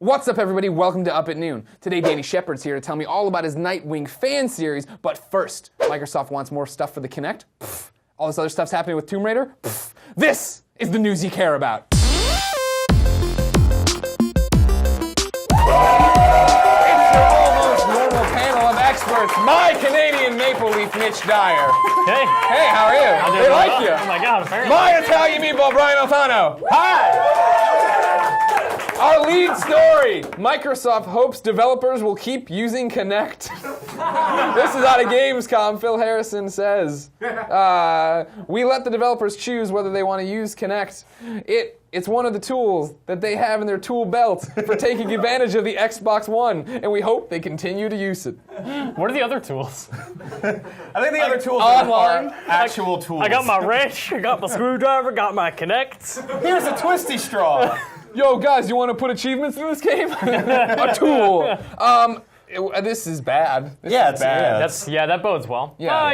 What's up, everybody? Welcome to Up at Noon. Today, Danny Shepard's here to tell me all about his Nightwing fan series. But first, Microsoft wants more stuff for the Kinect. Pfft. All this other stuff's happening with Tomb Raider. Pfft. This is the news you care about. It's your almost normal panel of experts. My Canadian Maple Leaf, Mitch Dyer. Hey. Hey, how are you? They like you. Oh my God, apparently. My Italian meatball, Brian Altano. Hi. Our lead story, Microsoft hopes developers will keep using Kinect. This is out of Gamescom. Phil Harrison says, we let the developers choose whether they want to use Kinect. It's one of the tools that they have in their tool belt for taking advantage of the Xbox One, and we hope they continue to use it. What are the other tools? I think the other tools online are actual tools. I got my wrench, I got my screwdriver, got my Kinect. Here's a twisty straw. Yo, guys, you want to put achievements in this game? A tool. This is bad. This is bad. That bodes well. Yeah.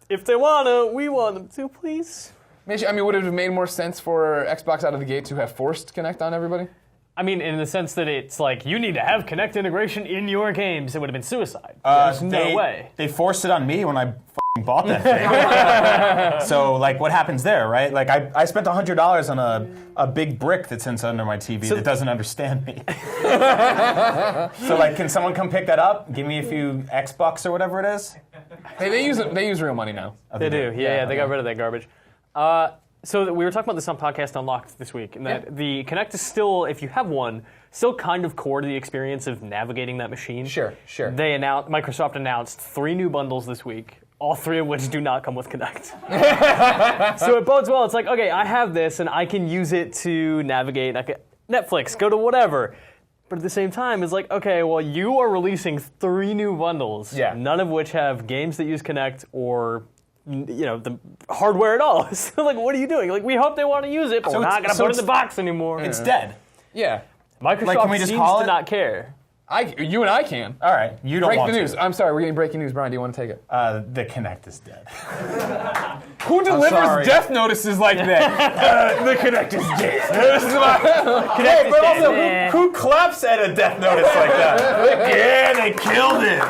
If they wanna, we want them to, please. I mean, would it have made more sense for Xbox out of the gate to have forced Kinect on everybody? I mean, in the sense that it's like, you need to have Kinect integration in your games. It would have been suicide. There's no way. They forced it on me when I bought that thing. So, like, what happens there, right? Like, I spent $100 on a big brick that sits under my TV that doesn't understand me. So, like, can someone come pick that up? Give me a few X-Bucks or whatever it is? Hey, they use real money now. They do. Yeah, they got rid of that garbage. So we were talking about this on Podcast Unlocked this week, and that the Kinect is still, if you have one, still kind of core to the experience of navigating that machine. Sure. Microsoft announced 3 new bundles this week, all 3 of which do not come with Kinect. So it bodes well. It's like, okay, I have this, and I can use it to navigate. I can Netflix, go to whatever. But at the same time, it's like, okay, well, you are releasing 3 new bundles, none of which have games that use Kinect or the hardware at all. So, like, what are you doing? Like, we hope they want to use it, but we're not going to put it in the box anymore. It's dead. Yeah. Microsoft can we just seems call to it? not care. You and I can. All right, you don't Break want the news. to. I'm sorry, we're getting breaking news. Brian, do you want to take it? The Kinect is dead. Who delivers death notices like that? The Kinect is dead. This is Hey, but also, who claps at a death notice like that? Yeah, they killed it.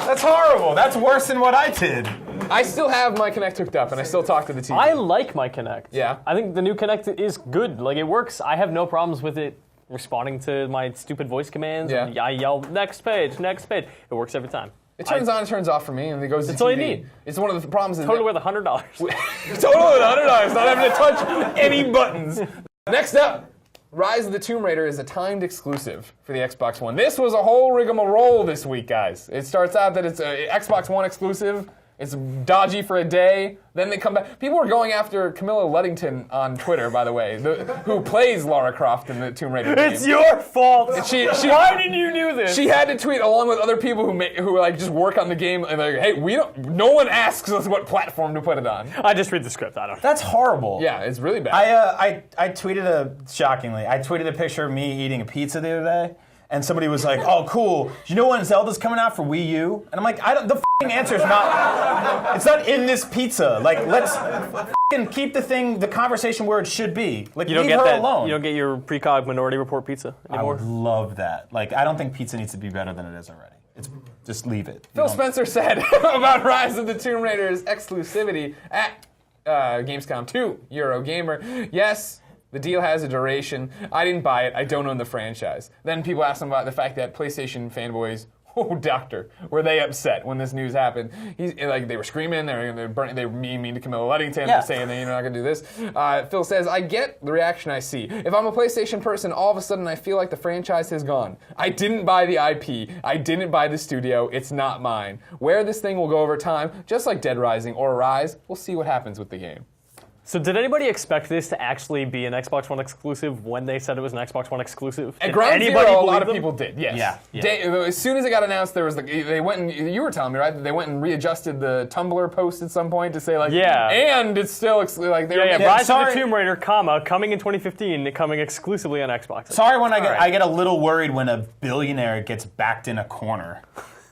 That's horrible. That's worse than what I did. I still have my Kinect hooked up, and I still talk to the TV. I like my Kinect. Yeah? I think the new Kinect is good. Like, it works. I have no problems with it responding to my stupid voice commands. Yeah. I yell, next page, next page. It works every time. It turns on and turns off for me, and it goes to That's TV. all you need. It's one of the problems. Totally worth $100. Totally worth $100, not having to touch any buttons. Next up, Rise of the Tomb Raider is a timed exclusive for the Xbox One. This was a whole rigmarole this week, guys. It starts out that it's an Xbox One exclusive. It's dodgy for a day. Then they come back. People were going after Camilla Luddington on Twitter, by the way, who plays Lara Croft in the Tomb Raider game. It's your fault. Why didn't you do this? She had to tweet along with other people who like just work on the game, and they're like, hey, no one asks us what platform to put it on. I just read the script. I don't know. That's horrible. Yeah, it's really bad. I tweeted shockingly, I tweeted a picture of me eating a pizza the other day, and somebody was like, oh, cool. Do you know when Zelda's coming out for Wii U? And I'm like, the answer is not, it's not in this pizza. Like, let's keep the conversation where it should be. Like, leave her alone. You don't get your precog Minority Report pizza anymore? I would love that. Like, I don't think pizza needs to be better than it is already. Just leave it. Phil Spencer said about Rise of the Tomb Raider's exclusivity at Gamescom 2, Eurogamer. Yes, the deal has a duration. I didn't buy it. I don't own the franchise. Then people asked him about the fact that PlayStation fanboys, doctor, were they upset when this news happened? They were screaming, they were mean to Camilla Luddington, they're saying that you're not going to do this. Phil says, I get the reaction I see. If I'm a PlayStation person, all of a sudden I feel like the franchise has gone. I didn't buy the IP. I didn't buy the studio. It's not mine. Where this thing will go over time, just like Dead Rising or Rise, we'll see what happens with the game. So did anybody expect this to actually be an Xbox One exclusive when they said it was an Xbox One exclusive? At Ground Zero, a lot of people did, yes. Yeah. As soon as it got announced, they went and, you were telling me, right? They went and readjusted the Tumblr post at some point to say, like, and it's still, like, they were Rise of the Tomb Raider, coming in 2015, coming exclusively on Xbox. Sorry when I get a little worried when a billionaire gets backed in a corner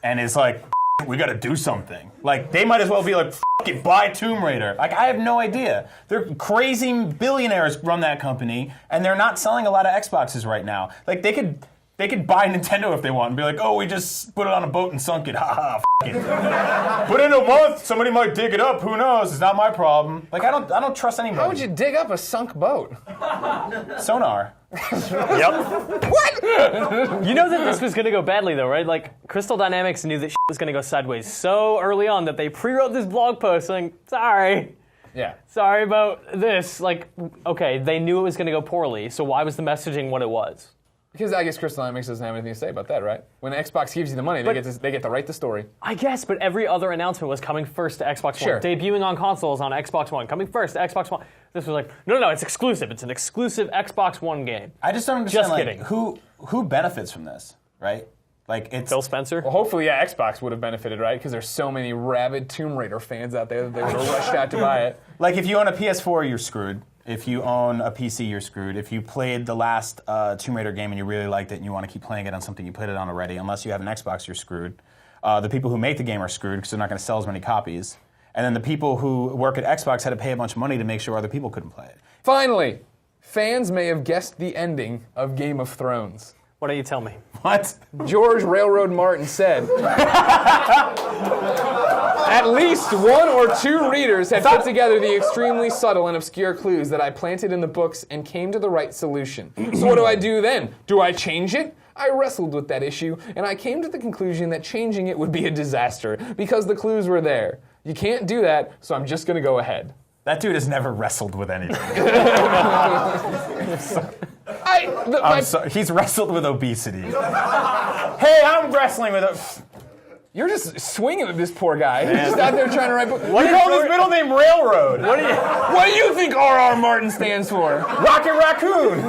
and is like, we got to do something. Like, they might as well be like, F it, buy Tomb Raider. Like, I have no idea. They're crazy billionaires run that company, and they're not selling a lot of Xboxes right now. Like, they could buy Nintendo if they want and be like, oh, we just put it on a boat and sunk it. Ha ha, f it. But in a month, somebody might dig it up. Who knows? It's not my problem. Like, I don't trust anybody. How would you dig up a sunk boat? Sonar. Yep. What? You know that this was going to go badly, though, right? Like, Crystal Dynamics knew that shit was going to go sideways so early on that they pre-wrote this blog post saying, sorry about this. Like, okay, they knew it was going to go poorly, so why was the messaging what it was? Because I guess Crystal Dynamics doesn't have anything to say about that, right? When Xbox gives you the money, they get to write the story. I guess, but every other announcement was coming first to Xbox Sure. One. Debuting on consoles on Xbox One. Coming first to Xbox One. This was like, no, it's exclusive. It's an exclusive Xbox One game. I just don't understand, Just kidding. Who benefits from this, right? Like, it's... Phil Spencer? Well, hopefully, yeah, Xbox would have benefited, right? Because there's so many rabid Tomb Raider fans out there that they would have rushed out to buy it. Like, if you own a PS4, you're screwed. If you own a PC, you're screwed. If you played the last Tomb Raider game and you really liked it and you want to keep playing it on something you played it on already, unless you have an Xbox, you're screwed. The people who make the game are screwed because they're not going to sell as many copies. And then the people who work at Xbox had to pay a bunch of money to make sure other people couldn't play it. Finally, fans may have guessed the ending of Game of Thrones. Why don't you tell me? What? George Railroad Martin said, at least one or two readers had put together the extremely subtle and obscure clues that I planted in the books and came to the right solution. So what do I do then? Do I change it? I wrestled with that issue, and I came to the conclusion that changing it would be a disaster because the clues were there. You can't do that, so I'm just going to go ahead. That dude has never wrestled with anything. I'm sorry. He's wrestled with obesity. Hey, I'm wrestling with You're just swinging at this poor guy. He's just out there trying to write books. What do you call his middle name? Railroad. What do you think R.R. Martin stands for? Rocket Raccoon.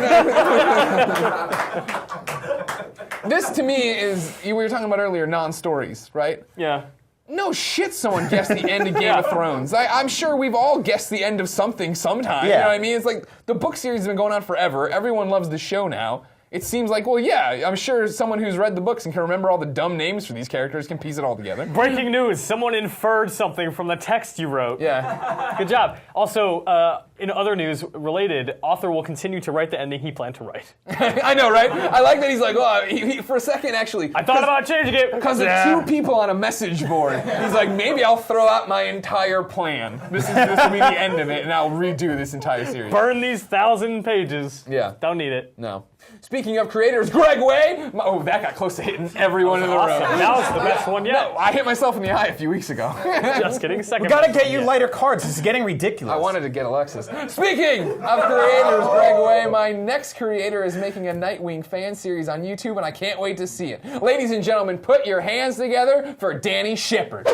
This, to me, is, we were talking about earlier, non-stories, right? Yeah. No shit someone guessed the end of Game of Thrones. I'm sure we've all guessed the end of something sometime. Yeah. You know what I mean? It's like the book series has been going on forever. Everyone loves the show now. It seems like, well, yeah, I'm sure someone who's read the books and can remember all the dumb names for these characters can piece it all together. Breaking news, someone inferred something from the text you wrote. Yeah. Good job. Also, in other news related, author will continue to write the ending he planned to write. I know, right? I like that he's like, oh, he, for a second, actually. I thought about changing it. Because of two people on a message board. He's like, maybe I'll throw out my entire plan. This will be the end of it, and I'll redo this entire series. Burn these 1,000 pages. Yeah. Don't need it. No. Speaking of creators, Greg Way. Oh, that got close to hitting everyone in the room. That was the best one yet. No, I hit myself in the eye a few weeks ago. Just kidding. Second. We gotta get you lighter cards. This is getting ridiculous. I wanted to get Alexis. Speaking of creators, Greg Way, my next creator is making a Nightwing fan series on YouTube, and I can't wait to see it. Ladies and gentlemen, put your hands together for Danny Shepard.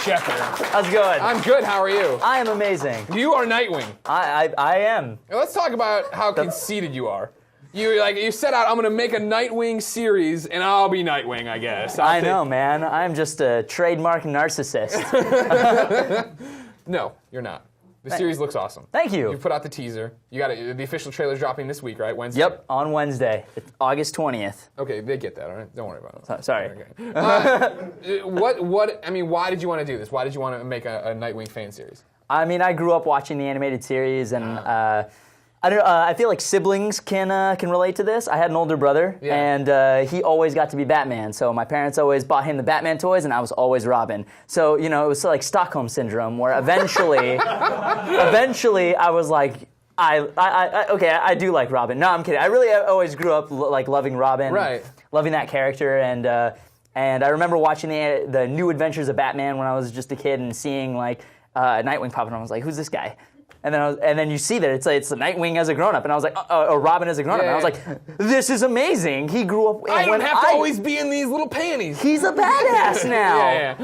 Shepard. How's it going? I'm good. How are you? I am amazing. You are Nightwing. I am. Now let's talk about how conceited you are. You set out, I'm going to make a Nightwing series, and I'll be Nightwing, I guess. I know, man. I'm just a trademark narcissist. No, you're not. The series looks awesome. Thank you. You put out the teaser. You got the official trailer's dropping this week, right? Wednesday? Yep, on Wednesday. It's August 20th. Okay, they get that, all right? Don't worry about it. Sorry. Okay. Why did you want to do this? Why did you want to make a Nightwing fan series? I mean, I grew up watching the animated series, and I feel like siblings can relate to this. I had an older brother, and he always got to be Batman. So my parents always bought him the Batman toys, and I was always Robin. So it was like Stockholm syndrome, where eventually I was like, I do like Robin. No, I'm kidding. I always grew up like loving Robin, right? Loving that character, and I remember watching the New Adventures of Batman when I was just a kid and seeing like Nightwing pop up, and I was like, who's this guy? And then you see that it's Nightwing as a grown-up, and I was like, or Robin as a grown-up, and I was like, this is amazing. He grew up. I don't have to always be in these little panties. He's a badass now.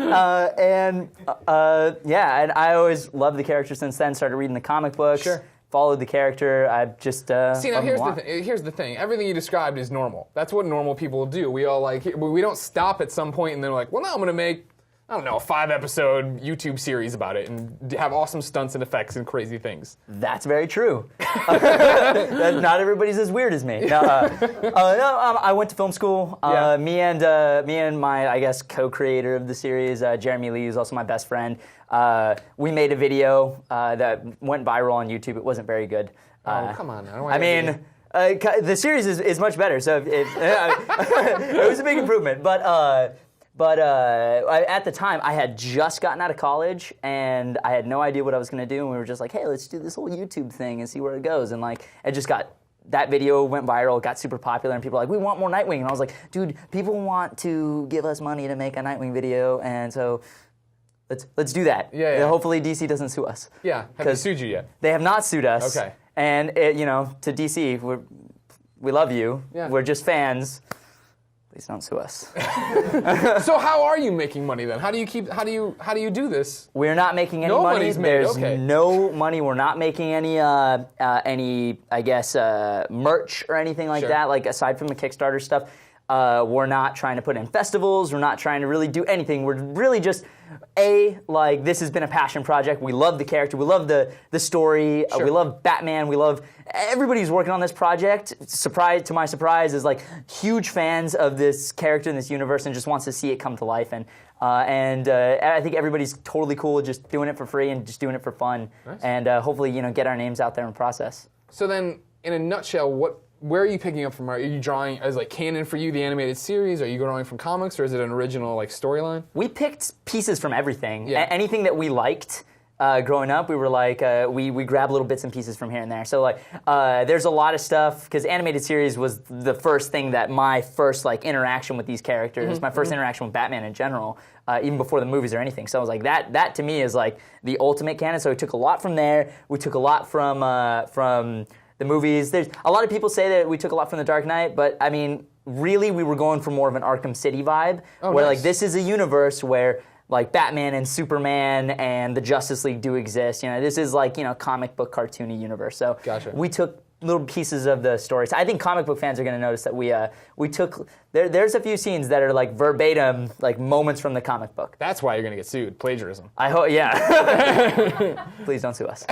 And I always loved the character since then. Started reading the comic books. Sure. Followed the character. I've just see now. Here's the thing. Everything you described is normal. That's what normal people do. We all we don't stop at some point and they're like, well, now I'm gonna make I don't know, a 5-episode YouTube series about it and have awesome stunts and effects and crazy things. That's very true. Not everybody's as weird as me. I went to film school. Yeah. Me and my, I guess, co-creator of the series, Jeremy Lee, who's also my best friend. We made a video that went viral on YouTube. It wasn't very good. Oh, come on. The series is much better, so it was a big improvement. But at the time, I had just gotten out of college, and I had no idea what I was going to do, and we were just like, hey, let's do this whole YouTube thing and see where it goes. And like, it just got, that video went viral, got super popular, and people were like, we want more Nightwing. And I was like, dude, people want to give us money to make a Nightwing video, and so let's do that. Yeah. Hopefully DC doesn't sue us. Yeah, have they sued you yet? They have not sued us. Okay. And, to DC, we love you. Yeah. We're just fans. Please don't sue us. So how are you making money then? How do you do this? We're not making any No money. money's made, There's okay. no money. We're not making any I guess, merch or anything like Sure. that. Like aside from the Kickstarter stuff, we're not trying to put in festivals. We're not trying to really do anything. We're really just this has been a passion project. We love the character. We love the story. Sure. We love Batman. We love everybody who's working on this project. To my surprise, is like huge fans of this character in this universe and just wants to see it come to life. And I think everybody's totally cool with just doing it for free and just doing it for fun. Nice. And hopefully, get our names out there in the process. So then, in a nutshell, where are you picking up from? Are you drawing as like canon for you, the animated series? Are you drawing from comics, or is it an original like storyline? We picked pieces from everything. Yeah. Anything that we liked growing up, we were like, we grab little bits and pieces from here and there. So there's a lot of stuff, because animated series was the first thing that my first interaction with these characters, my first interaction with Batman in general, even before the movies or anything. So I was like, that to me is like the ultimate canon. So we took a lot from there. We took a lot from the movies. There's a lot of people say that we took a lot from The Dark Knight, but I mean, really, we were going for more of an Arkham City vibe, where nice. this is a universe where Batman and Superman and the Justice League do exist. This is comic book cartoony universe. So Gotcha. we took little pieces of the stories. I think comic book fans are going to notice that we took there's a few scenes that are verbatim moments from the comic book. That's why you're gonna get sued. Plagiarism. I hope, yeah. Please don't sue us.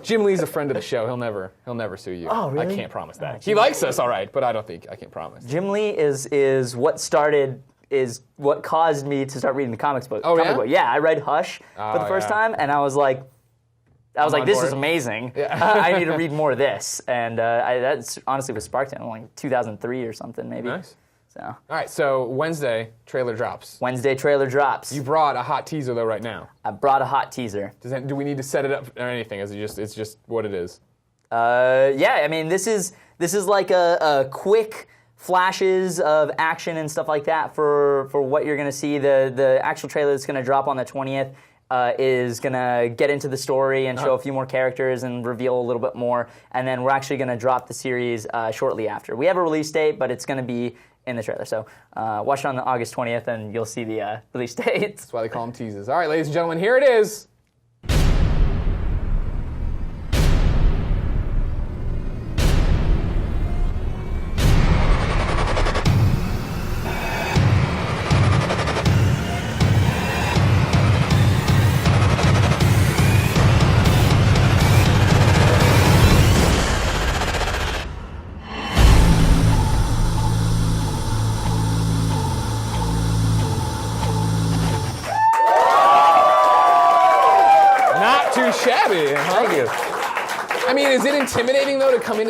Jim Lee's a friend of the show. He'll never sue you. Oh, really? I can't promise that. He likes us, all right, but I can't promise. Jim Lee is what caused me to start reading the comic book. Oh, yeah? Book. Yeah, I read Hush for the first yeah. time, and I was like, on this board. is amazing. Yeah. I need to read more of this. And that honestly was sparked in 2003 or something, maybe. Nice. So All right, so Wednesday, trailer drops. Wednesday trailer drops. You brought a hot teaser, though, right now. I brought a hot teaser. Do we need to set it up or anything? It's just what it is? Yeah, I mean, this is like a quick flashes of action and stuff like that for what you're going to see. The actual trailer that's going to drop on the 20th is going to get into the story and show a few more characters and reveal a little bit more. And then we're actually going to drop the series shortly after. We have a release date, but it's going to be in the trailer. So watch it on the August 20th and you'll see the release date. That's why they call them teases. All right, ladies and gentlemen, here it is. Not too shabby, huh? Thank you. I mean, is it intimidating though to come in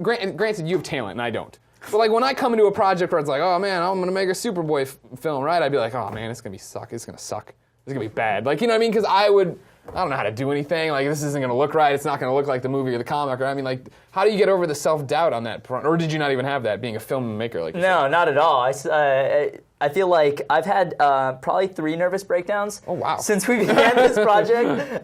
granted you have talent and I don't. But when I come into a project where it's like, oh man, I'm gonna make a Superboy film, right? I'd be like, oh man, it's gonna suck. It's gonna be bad. You know what I mean? Because I don't know how to do anything. This isn't gonna look right. It's not gonna look like the movie or the comic. Or I mean, how do you get over the self-doubt on that front? Or did you not even have that being a filmmaker like yourself? No, not at all. I feel like I've had probably 3 nervous breakdowns. Oh, wow. Since we began this project.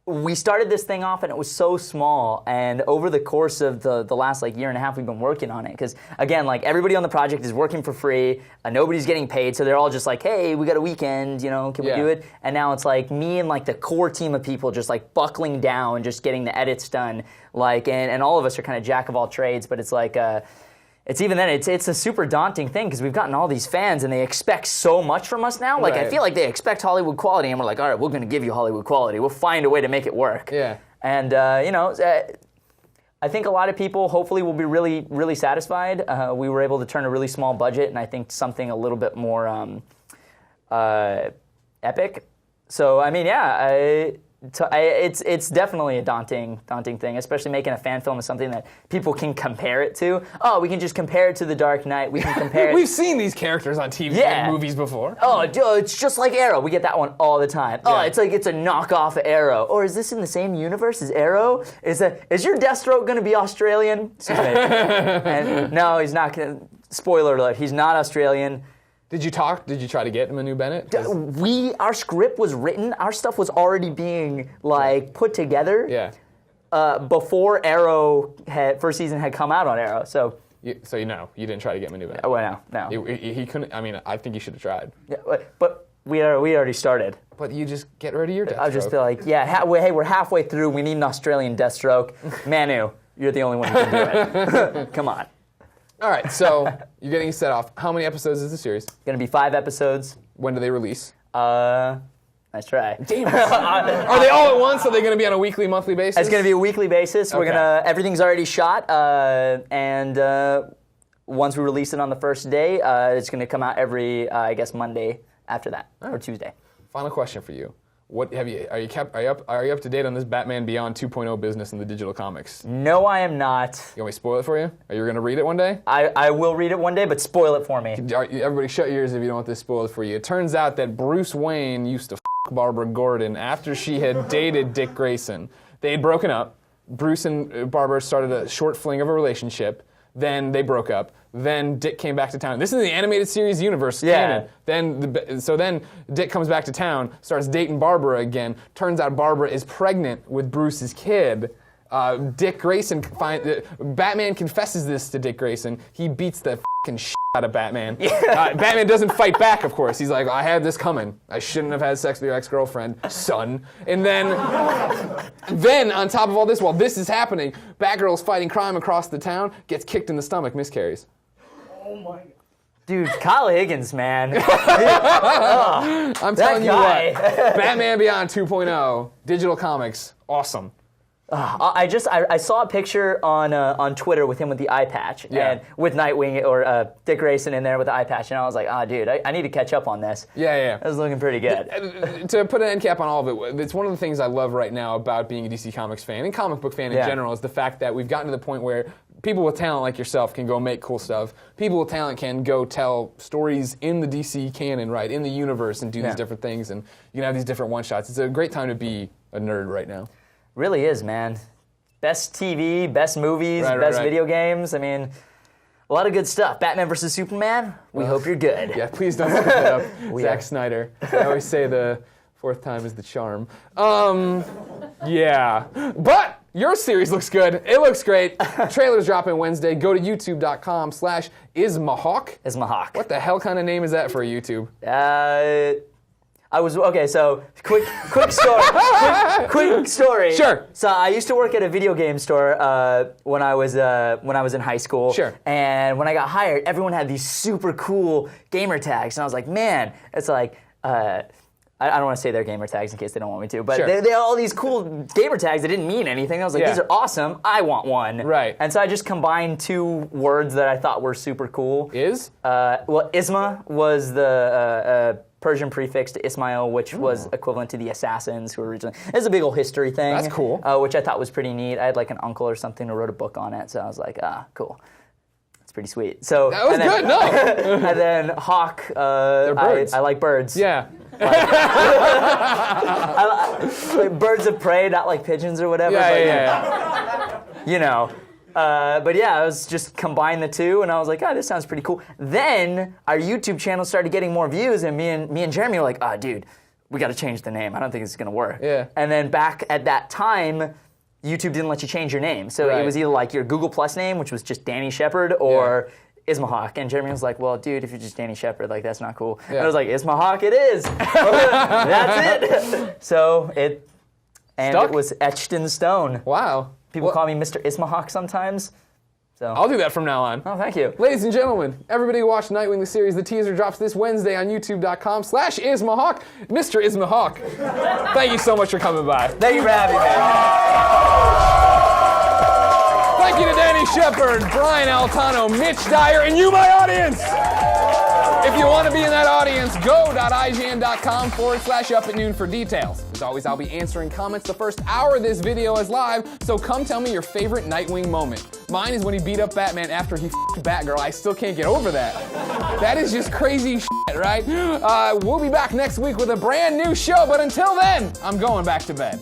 We started this thing off and it was so small, and over the course of the last year and a half we've been working on it, because again, everybody on the project is working for free, nobody's getting paid, so they're all just hey, we got a weekend, can we do it? And now it's me and the core team of people just buckling down, just getting the edits done, and all of us are kind of jack of all trades, but it's it's even then, it's a super daunting thing because we've gotten all these fans and they expect so much from us now. Like, I Right. feel like they expect Hollywood quality and we're like, all right, we're going to give you Hollywood quality. We'll find a way to make it work. Yeah. And, I think a lot of people hopefully will be really, really satisfied. We were able to turn a really small budget and I think something a little bit more epic. So, I mean, yeah, it's definitely a daunting thing, especially making a fan film is something that people can compare it to. Oh, we can just compare it to The Dark Knight. We can compare it. We've seen these characters on TV Yeah. and movies before. Oh, it's just like Arrow. We get that one all the time. Oh, Yeah. it's like it's a knockoff of Arrow. Or is this in the same universe as Arrow? Is your Deathstroke going to be Australian? Excuse me. And no, he's not. Spoiler alert: he's not Australian. Did you try to get Manu Bennett? 'Cause- Our script was written. Our stuff was already being put together. Yeah. Before Arrow first season had come out on Arrow. So. You didn't try to get Manu Bennett. Well, no. He couldn't. I mean, I think you should have tried. Yeah, but we already started. But you just get rid of your Deathstroke. I'll just be like, yeah, hey, we're halfway through. We need an Australian Deathstroke. Manu, you're the only one who can do it. Come on. All right, so you're getting set off. How many episodes is the series? Gonna be 5 episodes. When do they release? Nice try. Damn it. Are they all at once? Are they going to be on a weekly, monthly basis? It's gonna be a weekly basis. We're Okay. everything's already shot, and once we release it on the first day, it's gonna come out every, I guess, Monday after that or Tuesday. Final question for you. Are you up to date on this Batman Beyond 2.0 business in the digital comics? No, I am not. You want me to spoil it for you? Are you going to read it one day? I will read it one day, but spoil it for me. Everybody shut your ears if you don't want this spoiled for you. It turns out that Bruce Wayne used to Barbara Gordon after she had dated Dick Grayson. They had broken up. Bruce and Barbara started a short fling of a relationship. Then they broke up. Then Dick came back to town. This is the animated series universe canon. Then Dick comes back to town, starts dating Barbara again. Turns out Barbara is pregnant with Bruce's kid. Dick Grayson Batman confesses this to Dick Grayson. He beats the fucking shit out of Batman. Batman doesn't fight back, of course. He's like, I had this coming. I shouldn't have had sex with your ex-girlfriend, son. And then on top of all this, while this is happening, Batgirl's fighting crime across the town, gets kicked in the stomach, miscarries. Dude, Kyle Higgins, man. I'm telling you guy. what, Batman Beyond 2.0, digital comics, awesome. I saw a picture on Twitter with him with the eye patch and with Nightwing or Dick Grayson in there with the eye patch, and I was like, dude, I need to catch up on this. Yeah. That was looking pretty good. To put an end cap on all of it, it's one of the things I love right now about being a DC Comics fan and comic book fan in general is the fact that we've gotten to the point where people with talent like yourself can go make cool stuff. People with talent can go tell stories in the DC canon, right, in the universe, and do these different things, and you can have these different one-shots. It's a great time to be a nerd right now. Really is, man. Best TV, best movies, best video games. I mean, a lot of good stuff. Batman vs. Superman, we hope you're good. Yeah, please don't skip it up. Zack Snyder. I always say the fourth time is the charm. Yeah. But your series looks good. It looks great. Trailers dropping Wednesday. Go to youtube.com/ismahawk. Ismahawk. What the hell kind of name is that for YouTube? So quick story. quick story. Sure. So I used to work at a video game store when I was in high school. Sure. And when I got hired, everyone had these super cool gamer tags, and I was like, man, it's like. I don't want to say their gamer tags in case they don't want me to, but Sure. they had all these cool gamer tags that didn't mean anything. I was like, these are awesome. I want one. Right. And so I just combined 2 words that I thought were super cool. Isma was the Persian prefix to Ismail, which was equivalent to the assassins who were originally. It's a big old history thing. That's cool. Which I thought was pretty neat. I had like an uncle or something who wrote a book on it, so I was like, cool. It's pretty sweet. So That was good, no. And then Hawk. They're birds. I like birds. Yeah. Like birds of prey, not like pigeons or whatever. Yeah. You know. But yeah, I was just combine the 2, and I was like, this sounds pretty cool. Then our YouTube channel started getting more views, and me and Jeremy were like, dude, we got to change the name. I don't think it's gonna work. Yeah. And then back at that time, YouTube didn't let you change your name, so it was either like your Google Plus name, which was just Danny Shepard, or Ismahawk. And Jeremy was like, well, dude, if you're just Danny Shepard, like, that's not cool. And I was like, Ismahawk it is. That's it. So it Stuck? was etched in stone. Wow. People call me Mr. Ismahawk sometimes. So I'll do that from now on. Oh, thank you. Ladies and gentlemen, everybody watch Nightwing the series. The teaser drops this Wednesday on youtube.com/IsmaHawk. Mr. IsmaHawk, thank you so much for coming by. Thank you for having me. Thank you to Danny Shepard, Brian Altano, Mitch Dyer, and you, my audience. If you want to be in that audience, go.ign.com/up@noon for details. As always, I'll be answering comments the first hour of this video is live, so come tell me your favorite Nightwing moment. Mine is when he beat up Batman after he f***ed Batgirl. I still can't get over that. That is just crazy shit, right? We'll be back next week with a brand new show, but until then, I'm going back to bed.